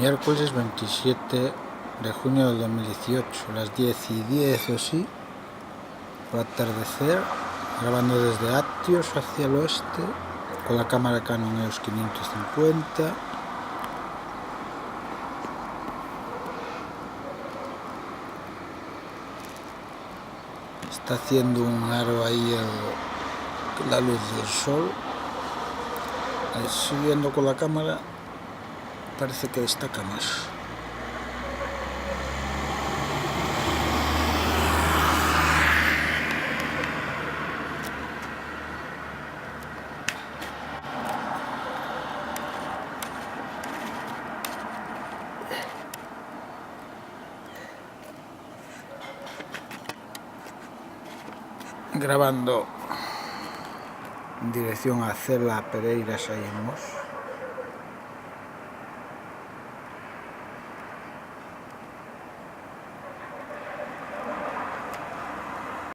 Miércoles 27 de junio del 2018, las 10:10 o así, por atardecer, grabando desde Actios hacia el oeste, con la cámara Canon EOS 550. Está haciendo un aro ahí la luz del sol. Siguiendo con la cámara, parece que destaca más. Grabando en dirección a Cela Pereiras, ahí en Mos.